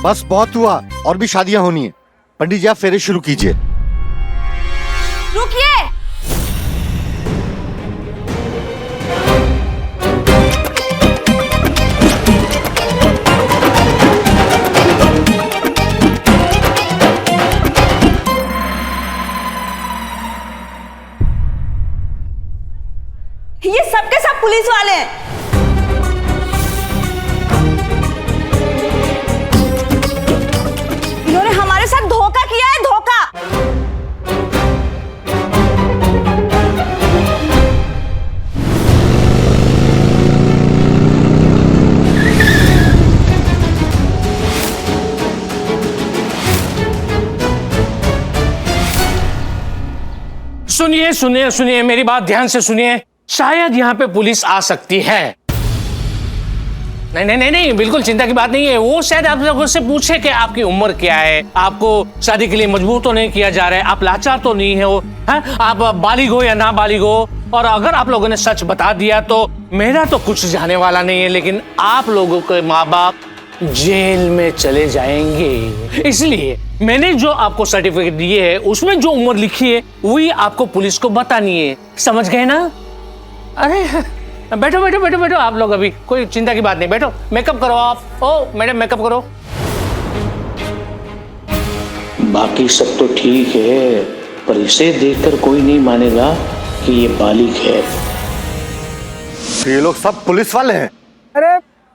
बस बहुत हुआ, और भी शादियां होनी है। पंडित जी आप फेरे शुरू कीजिए। रुकिए। ये सब के सब पुलिस वाले हैं। इन्होंने हमारे साथ धोखा किया है, धोखा। सुनिए सुनिए सुनिए, मेरी बात ध्यान से सुनिए। शायद यहाँ पे पुलिस आ सकती है। नहीं नहीं नहीं नहीं, बिल्कुल चिंता की बात नहीं है। वो शायद आप लोगों से पूछे कि आपकी उम्र क्या है, आपको शादी के लिए मजबूर तो नहीं किया जा रहा है, आप लाचार तो नहीं हो, हैं? आप बालिग हो या ना बालिग हो। और अगर आप लोगों ने सच बता दिया तो मेरा तो कुछ जाने वाला नहीं है, लेकिन आप लोगों के माँ बाप जेल में चले जाएंगे। इसलिए मैंने जो आपको सर्टिफिकेट दिए है उसमें जो उम्र लिखी है वही आपको पुलिस को बतानी है। समझ गए ना? अरे बैठो बैठो बैठो बैठो, आप लोग अभी कोई चिंता की बात नहीं, बैठो। मेकअप करो आप। ओ मैडम मेकअप करो। बाकी सब तो ठीक है, पर इसे देखकर कोई नहीं मानेगा कि ये बालिग है। तो ये लोग सब पुलिस वाले हैं? अरे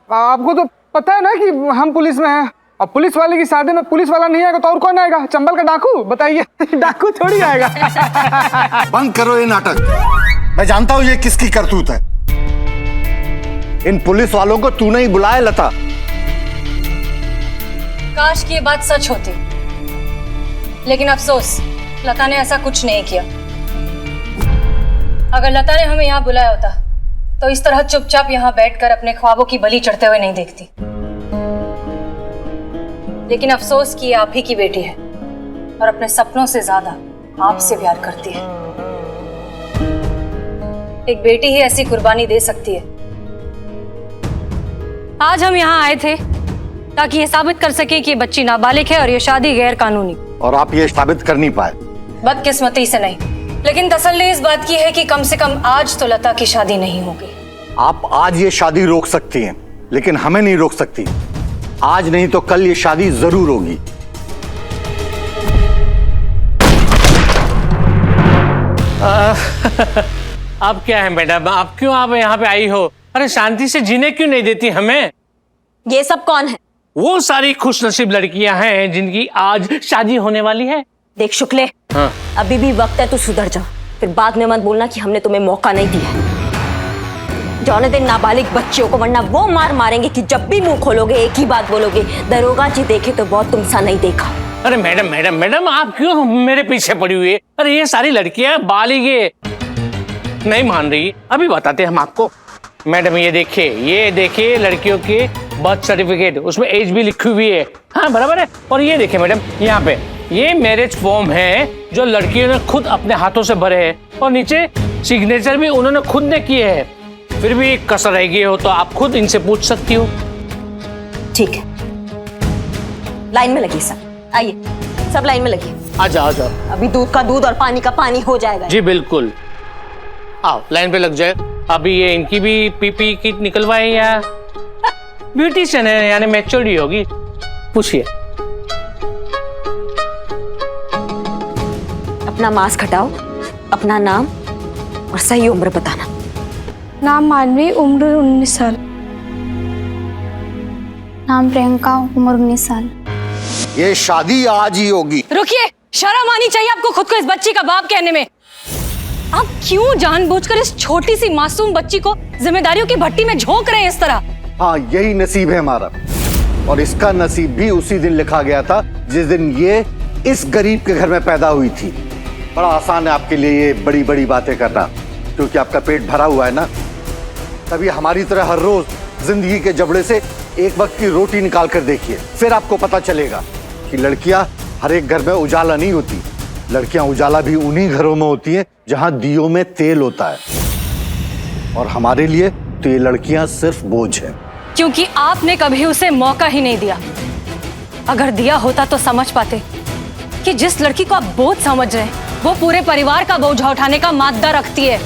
आपको तो पता है ना कि हम पुलिस में हैं। अब पुलिस वाले की शादी में पुलिस वाला नहीं आएगा तो और कौन आएगा? चंबल का डाकू? बताइए। डाकू थोड़ी आएगा। बंद करो ये नाटक। मैं जानता हूं ये किसकी करतूत है। इन पुलिस वालों को तूने ही बुलाया लता। काश की ये बात सच होती, लेकिन अफसोस लता ने ऐसा कुछ नहीं किया। अगर लता ने हमें यहाँ बुलाया होता तो इस तरह चुपचाप यहाँ बैठकर अपने ख्वाबों की बलि चढ़ते हुए नहीं देखती। लेकिन अफसोस कि ये आप ही की बेटी है और अपने सपनों से ज्यादा आपसे प्यार करती है। एक बेटी ही ऐसी कुर्बानी दे सकती है। आज हम यहाँ आए थे ताकि ये साबित कर सके कि ये बच्ची नाबालिग है और ये शादी गैर कानूनी। और आप ये साबित कर नहीं पाए। बदकिस्मती से नहीं, लेकिन तसल्ली इस बात की है कि कम से कम आज तो लता की शादी नहीं होगी। आप आज ये शादी रोक सकती हैं, लेकिन हमें नहीं रोक सकती। आज नहीं तो कल ये शादी जरूर होगी। आप क्या है मैडम, आप क्यों आप यहाँ पे आई हो? अरे शांति से जीने क्यों नहीं देती हमें? ये सब कौन है? वो सारी खुशनसीब लड़कियां हैं जिनकी आज शादी होने वाली है। देख शुक्ले, हाँ। अभी भी वक्त है, तू सुधर जा। फिर बाद में मत बोलना कि हमने तुम्हें मौका नहीं दिया। जाने दे नाबालिग बच्चियों को, वरना वो मार मारेंगे कि जब भी मुंह खोलोगे एक ही बात बोलोगे, दरोगा जी देखे तो बहुत तुमसा नहीं देखा। अरे मैडम मैडम मैडम, आप क्यों मेरे पीछे पड़ी हुई है? अरे ये सारी लड़कियां बालिग नहीं मान रही, अभी बताते हैं हम आपको। मैडम ये देखिए लड़कियों के बर्थ सर्टिफिकेट, उसमें एज भी लिखी हुई है। हाँ बराबर है। और ये देखिए मैडम, यहाँ पे ये मैरिज फॉर्म है जो लड़कियों ने खुद अपने हाथों से भरे हैं, और नीचे सिग्नेचर भी उन्होंने खुद ने किए हैं। फिर भी कसर रह गई हो तो आप खुद इनसे पूछ सकती हो। ठीक है, लाइन में लगी सब। आइए सब लाइन में लगिए। आ जाओ अभी दूध का दूध और पानी का पानी हो जाएगा। जी बिल्कुल, आओ लाइन पे लग जाए। अभी ये इनकी भी पीपी किट निकलवाए या ब्यूटिशियन है, यानी मैच्योरिटी होगी। पूछिए। अपना मास्क हटाओ, अपना नाम और सही उम्र बताना। नाम मानवी, उम्र 19 साल। नाम प्रियंका, उम्र 19 साल। ये शादी आज ही होगी। रुकिए, शर्म आनी चाहिए आपको खुद को इस बच्ची का बाप कहने में। आप क्यों जानबूझकर इस छोटी सी मासूम बच्ची को जिम्मेदारियों की भट्टी में झोंक रहे हैं इस तरह? हाँ यही नसीब है हमारा, और इसका नसीब भी उसी दिन लिखा गया था जिस दिन ये इस गरीब के घर में पैदा हुई थी। बड़ा आसान है आपके लिए ये बड़ी बड़ी बातें करना, क्योंकि आपका पेट भरा हुआ है ना। तभी हमारी तरह हर रोज जिंदगी के जबड़े से एक वक्त की रोटी निकाल कर देखिए, फिर आपको पता चलेगा कि लड़कियां हर एक घर में उजाला नहीं होती। लड़कियां उजाला भी उन्हीं घरों में होती हैं जहां दियों में तेल होता है, और हमारे लिए तो ये लड़कियां सिर्फ बोझ है। क्योंकि आपने कभी उसे मौका ही नहीं दिया। अगर दिया होता तो समझ पाते कि जिस लड़की को आप बोझ समझ रहे हैं वो पूरे परिवार का बोझ उठाने का मादा रखती है।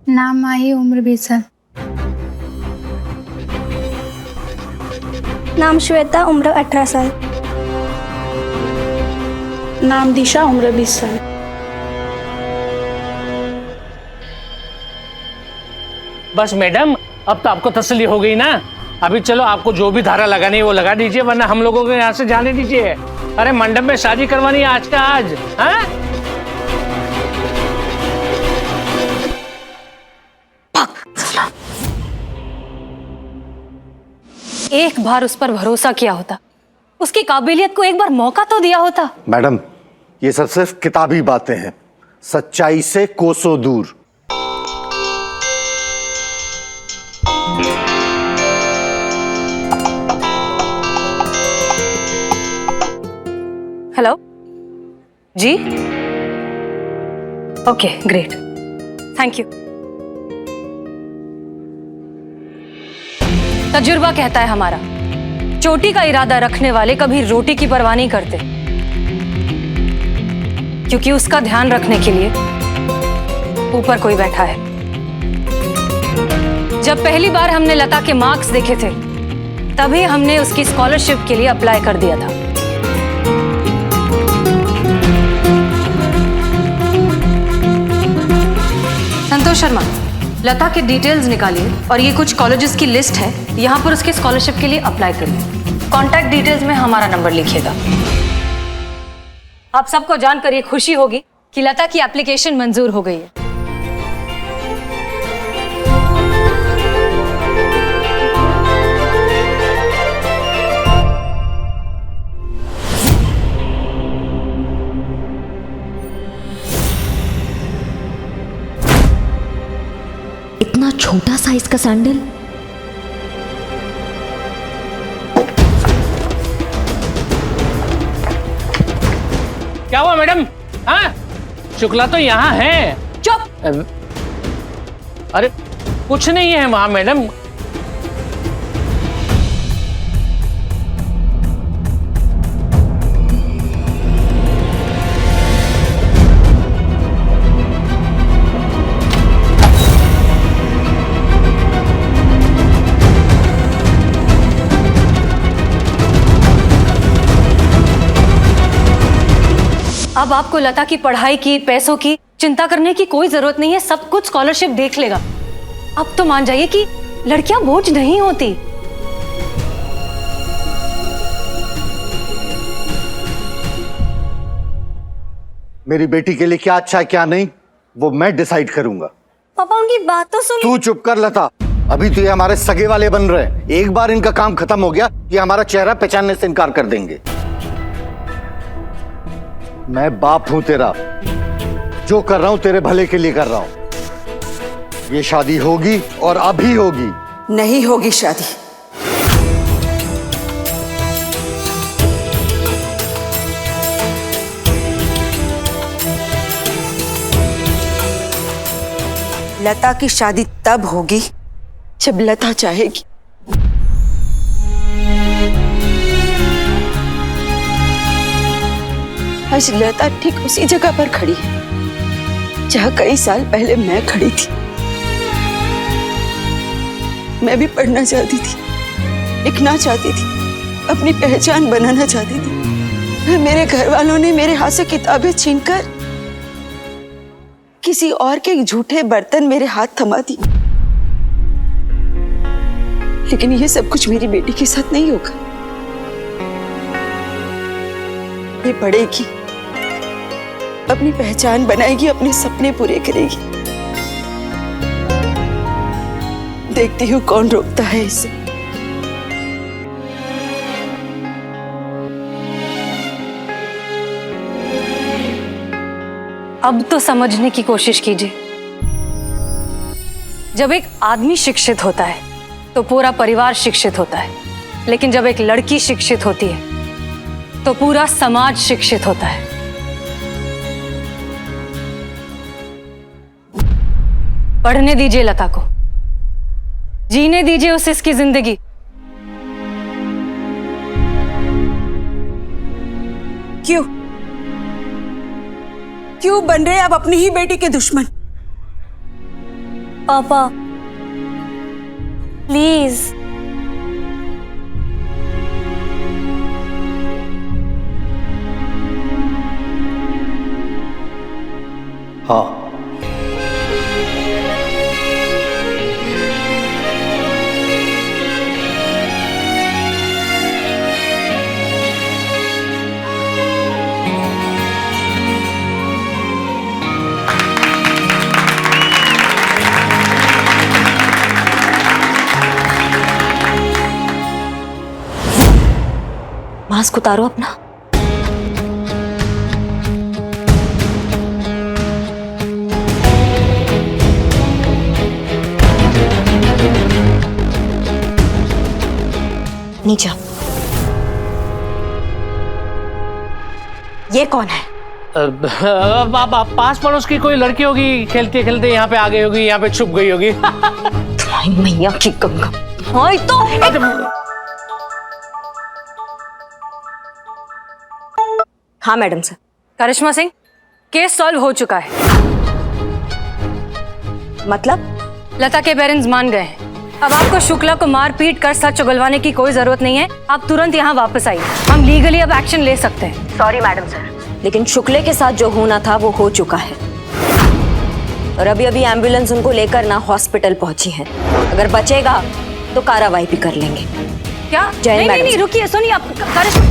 नाम माही, उम्र 20 साल। नाम श्वेता, उम्र 18 साल। नाम दिशा, उम्र 20 साल। बस मैडम, अब तो आपको तसल्ली हो गई ना। अभी चलो, आपको जो भी धारा लगानी है वो लगा दीजिए, वरना हम लोगों को यहाँ से जाने दीजिए। अरे मंडप में शादी करवानी है आज का आज। हाँ? एक बार उस पर भरोसा किया होता, उसकी काबिलियत को एक बार मौका तो दिया होता। मैडम, ये सब सिर्फ किताबी बातें हैं, सच्चाई से कोसों दूर। Hello ji, okay great, thank you. तजुर्बा कहता है हमारा, चोटी का इरादा रखने वाले कभी रोटी की परवाह नहीं करते, क्योंकि उसका ध्यान रखने के लिए ऊपर कोई बैठा है। जब पहली बार हमने लता के मार्क्स देखे थे, तभी हमने उसकी स्कॉलरशिप के लिए अप्लाई कर दिया था। संतोष शर्मा, लता के डिटेल्स निकालिए और ये कुछ कॉलेजेस की लिस्ट है, यहाँ पर उसके स्कॉलरशिप के लिए अप्लाई करिए। कॉन्टैक्ट डिटेल्स में हमारा नंबर लिखिएगा। आप सबको जानकर ये खुशी होगी कि लता की एप्लीकेशन मंजूर हो गई है। इतना छोटा साइज का सैंडल, क्या हुआ मैडम? हाँ, शुक्ला तो यहाँ है। चुप। अरे कुछ नहीं है वहां मैडम। अब आपको लता की पढ़ाई की, पैसों की चिंता करने की कोई जरूरत नहीं है। सब कुछ स्कॉलरशिप देख लेगा। अब तो मान जाइए कि लड़कियां बोझ नहीं होती। मेरी बेटी के लिए क्या अच्छा है क्या नहीं, वो मैं डिसाइड करूंगा। पापा उनकी बात तो सुनिए। तू चुप कर लता, अभी तो ये हमारे सगे वाले बन रहे हैं। एक बार इनका काम खत्म हो गया, ये हमारा चेहरा पहचानने से इनकार कर देंगे। मैं बाप हूं तेरा, जो कर रहा हूं तेरे भले के लिए कर रहा हूं। ये शादी होगी और अभी होगी। नहीं होगी शादी। लता की शादी तब होगी जब लता चाहेगी। आज लता ठीक उसी जगह पर खड़ी है जहां कई साल पहले मैं खड़ी थी। मैं भी पढ़ना चाहती थी, लिखना चाहती थी, अपनी पहचान बनाना चाहती थी। मेरे घर वालों ने मेरे हाथ से किताबें छीनकर किसी और के झूठे बर्तन मेरे हाथ थमा दी। लेकिन ये सब कुछ मेरी बेटी के साथ नहीं होगा। ये पढ़ेगी, अपनी पहचान बनाएगी, अपने सपने पूरे करेगी। देखती हूँ कौन रोकता है इसे। अब तो समझने की कोशिश कीजिए। जब एक आदमी शिक्षित होता है तो पूरा परिवार शिक्षित होता है, लेकिन जब एक लड़की शिक्षित होती है तो पूरा समाज शिक्षित होता है। पढ़ने दीजिए लता को, जीने दीजिए उसे इसकी जिंदगी। क्यों क्यों बन रहे आप अपनी ही बेटी के दुश्मन? पापा प्लीज। हाँ, मास्क उतारो अपना। नीचे। ये कौन है? पास पड़ोस की कोई लड़की होगी, खेलते खेलते यहाँ पे आ गई होगी, यहाँ पे छुप गई होगी। मैया की गंगा। हाँ तो हाँ मैडम सर। करिश्मा सिंह, केस सॉल्व हो चुका है। मतलब? लता के पेरेंट्स मान गए हैं। अब आपको शुक्ला को मार पीट कर सच उगलवाने की कोई जरूरत नहीं है। आप तुरंत यहाँ वापस आइए, हम लीगली अब एक्शन ले सकते हैं। सॉरी मैडम सर, लेकिन शुक्ले के साथ जो होना था वो हो चुका है और अभी अभी एम्बुलेंस उनको लेकर ना हॉस्पिटल पहुंची है। अगर बचेगा तो कार्रवाई भी कर लेंगे। क्या? जय नहीं मैडम नहीं, सर। रुकिए, सुनिए आप। करिश्मा,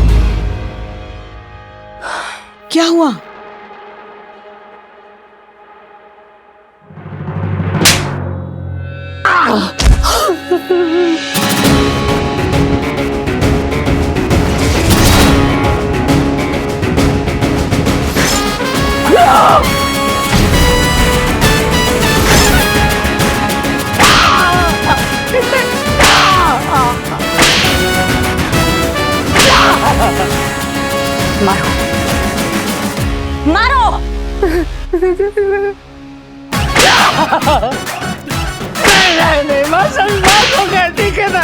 क्या हुआ? मारो मारो। नहीं, बात हो गया, ठीक है ना।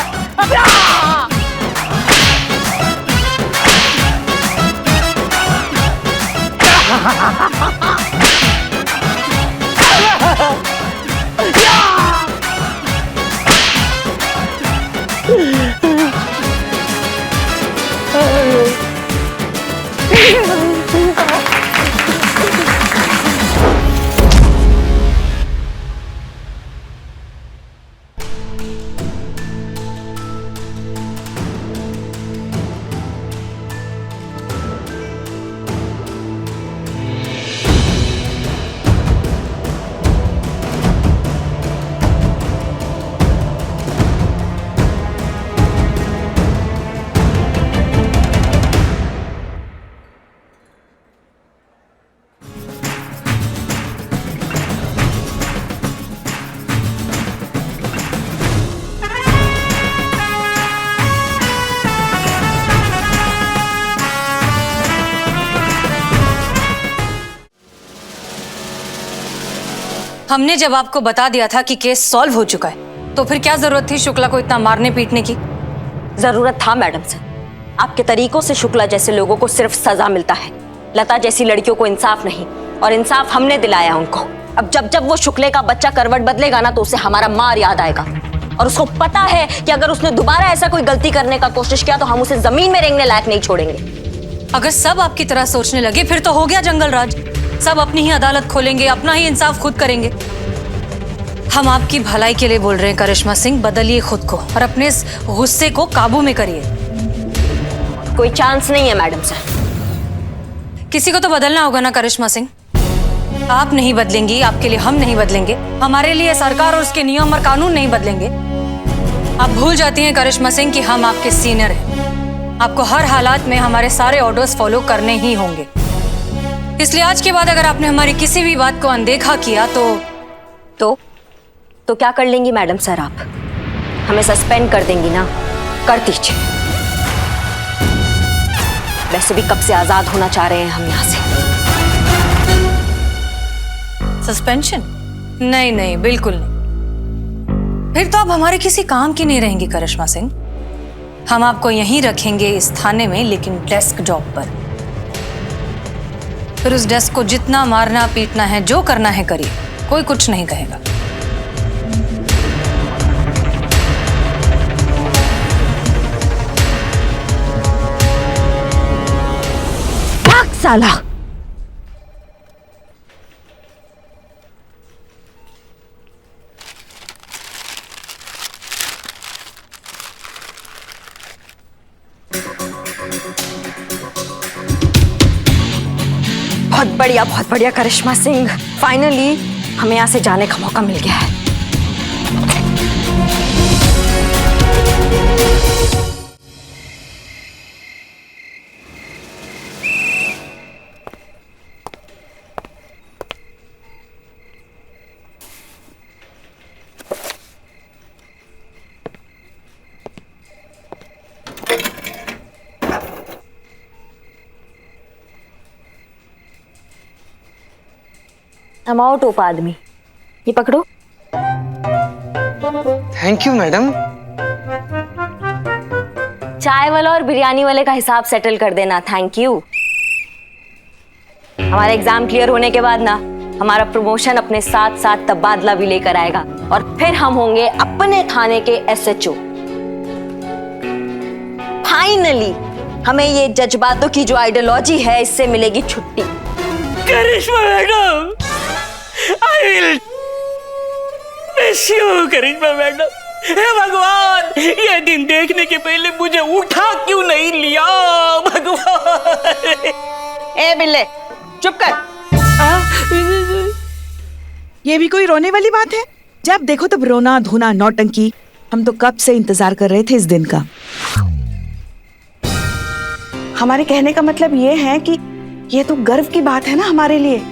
हमने जब आपको बता दिया था कि केस सॉल्व हो चुका है, तो फिर क्या जरूरत थी शुक्ला को इतना मारने पीटने की? जरूरत था मैडम सर। आपके तरीकों से शुक्ला जैसे लोगों को सिर्फ सजा मिलता है, लता जैसी लड़कियों को इंसाफ नहीं, और इंसाफ हमने दिलाया उनको। अब जब जब वो शुक्ले का बच्चा करवट बदलेगा ना तो उसे हमारा मार याद आएगा, और उसको पता है कि अगर उसने दोबारा ऐसा कोई गलती करने का कोशिश किया तो हम उसे जमीन में रेंगने लायक नहीं छोड़ेंगे। अगर सब आपकी तरह सोचने लगे फिर तो हो गया जंगल राज। सब अपनी ही अदालत खोलेंगे, अपना ही इंसाफ खुद करेंगे। हम आपकी भलाई के लिए बोल रहे हैं करिश्मा सिंह, बदलिए खुद को और अपने इस गुस्से को काबू में करिए। कोई चांस नहीं है मैडम सर। किसी को तो बदलना होगा ना करिश्मा सिंह। आप नहीं बदलेंगी, आपके लिए हम नहीं बदलेंगे, हमारे लिए सरकार और उसके नियम और कानून नहीं बदलेंगे। आप भूल जाती हैं करिश्मा सिंह कि हम आपके सीनियर हैं। आपको हर हालात में हमारे सारे ऑर्डर्स फॉलो करने ही होंगे। इसलिए आज के बाद अगर आपने हमारी किसी भी बात को अनदेखा किया तो क्या कर लेंगी मैडम सर? आप हमें सस्पेंड कर देंगी ना? कर दीजिए। वैसे भी कब से आजाद होना चाह रहे हैं हम यहाँ से। सस्पेंशन? नहीं नहीं, बिल्कुल नहीं। फिर तो आप हमारे किसी काम की नहीं रहेंगी करिश्मा सिंह। हम आपको यहीं रखेंगे इस थाने में, लेकिन डेस्क जॉब पर। फिर उस डेस्क को जितना मारना पीटना है, जो करना है करिए, कोई कुछ नहीं कहेगा। भाग साला। बहुत बढ़िया करिश्मा सिंह, फाइनली हमें यहाँ से जाने का मौका मिल गया है। अमाउंट टोप आदमी, ये पकड़ो। Thank you madam. चाय वाला और बिरयानी वाले का हिसाब सेटल कर देना। Thank you. हमारा एग्जाम क्लियर होने के बाद ना हमारा प्रमोशन अपने साथ साथ तबादला भी लेकर आएगा और फिर हम होंगे अपने थाने के SHO। फाइनली हमें ये जज्बातों की जो आइडियोलॉजी है, इससे मिलेगी छुट्टी। Karishma madam, I will miss you, Karishma madam. हे भगवान, ये दिन देखने के पहले मुझे उठा क्यों नहीं लिया भगवान। ए बिल्ले, चुप कर। ये भी कोई रोने वाली बात है? जब देखो तब रोना धोना नौटंकी। हम तो कब से इंतजार कर रहे थे इस दिन का। हमारे कहने का मतलब ये है कि ये तो गर्व की बात है ना हमारे लिए।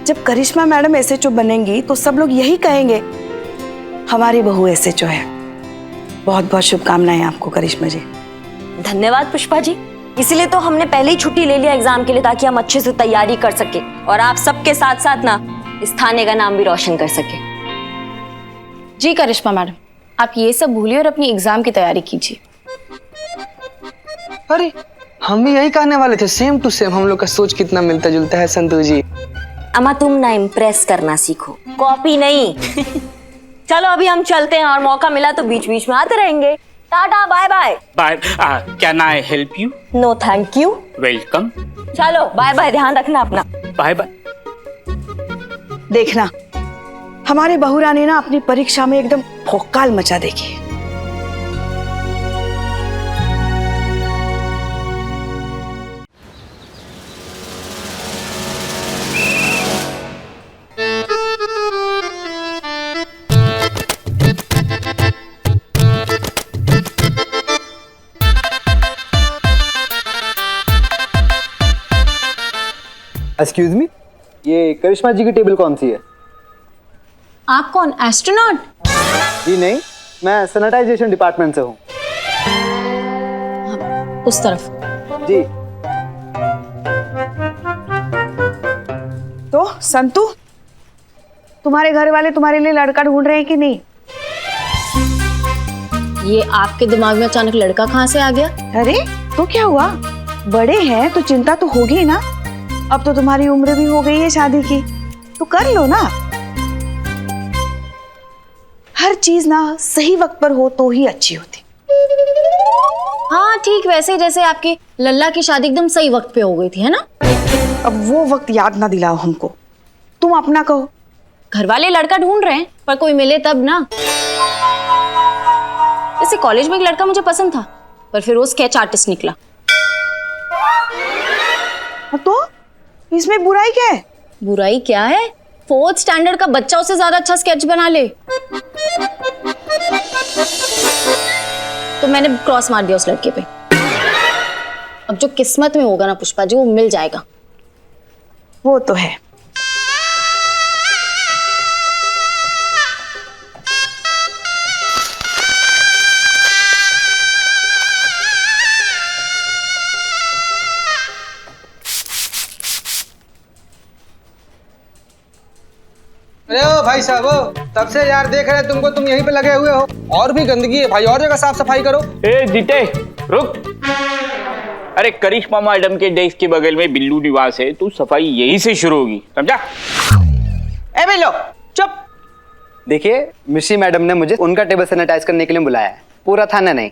जब करिश्मा मैडम SHO बनेंगी तो सब लोग यही कहेंगे, हमारी बहू SHO है। बहुत बहुत शुभकामनाएं आपको करिश्मा जी। धन्यवाद पुष्पा जी। इसीलिए तो हमने पहले ही छुट्टी ले लिया एग्जाम के लिए, ताकि हम अच्छे से तैयारी कर सके और आप सबके साथ साथ ना इस थाने का नाम भी रोशन कर सके। जी करिश्मा मैडम, आप ये सब भूलिए और अपनी एग्जाम की तैयारी कीजिए। अरे हम भी यही कहने वाले थे, सेम टू सेम। हम लोग का सोच कितना मिलता जुलता है संतू जी। अम्मा तुम ना इम्प्रेस करना सीखो, कॉपी नहीं। चलो अभी हम चलते हैं और मौका मिला तो बीच बीच में आते रहेंगे। Tata bye bye. Bye. Can I help you? No thank you. Welcome. चलो बाय बाय, ध्यान रखना अपना। Bye bye. देखना हमारे बहू रानी ना अपनी परीक्षा में एकदम भौकाल मचा देगी। एक्सक्यूज मी, ये करिश्मा जी की टेबल कौन सी है? आप कौन, एस्ट्रोनॉट? जी नहीं, मैं सैनिटाइजेशन डिपार्टमेंट से हूँ। उस तरफ। जी। तो संतू, तुम्हारे घर वाले तुम्हारे लिए लड़का ढूंढ रहे हैं कि नहीं? ये आपके दिमाग में अचानक लड़का कहाँ से आ गया? अरे तो क्या हुआ, बड़े हैं तो चिंता तो होगी ना। अब तो तुम्हारी उम्र भी हो गई है शादी की, तो कर लो ना। हर चीज ना सही वक्त पर हो तो ही अच्छी होती। हाँ ठीक, वैसे जैसे आपकी लल्ला की शादी एकदम सही वक्त पे हो गई थी, है ना? अब वो वक्त याद ना दिलाओ हमको, तुम अपना कहो। घर वाले लड़का ढूंढ रहे हैं, पर कोई मिले तब ना। जैसे कॉलेज में एक लड़का मुझे पसंद था, पर फिर वो स्केच आर्टिस्ट निकला। तो इसमें बुराई क्या है? बुराई क्या है? 4th स्टैंडर्ड का बच्चा उससे ज्यादा अच्छा स्केच बना ले। तो मैंने क्रॉस मार दिया उस लड़के पे। अब जो किस्मत में होगा ना पुष्पा जी, वो मिल जाएगा। वो तो है। अरे ओ भाई साहब, ओ तब से यार देख रहे तुमको, तुम यहीं पे लगे हुए हो। और भी गंदगी है भाई, और जगह साफ सफाई करो। ए जीते रुक। अरे करिश्मा मैडम के डेस्क के बगल में बिल्लू निवास है, तू सफाई यहीं से शुरू होगी, समझा? ए बिल्लो चुप। देखिए मिश्री मैडम ने मुझे उनका टेबल सैनिटाइज करने के लिए बुलाया है, पूरा थाना नहीं।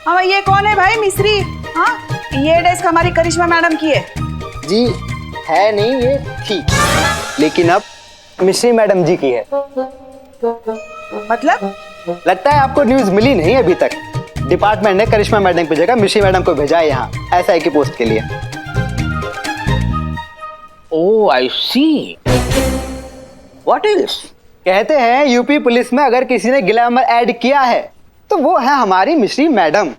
हाँ ये कौन है भाई मिस्री? हाँ ये डेस्क हमारी करिश्मा मैडम की है। जी है नहीं, ये थी, लेकिन अब मिश्री मैडम जी की है। मतलब? लगता है आपको न्यूज़ मिली नहीं अभी तक। डिपार्टमेंट ने करिश्मा मैडम की जगह मिश्री मैडम को भेजा है यहाँ SI की पोस्ट के लिए। Oh I see. What is? कहते हैं यूपी पुलिस में अगर किसी ने ग्लैमर ऐड किया है तो वो है हमारी मिश्री मैडम।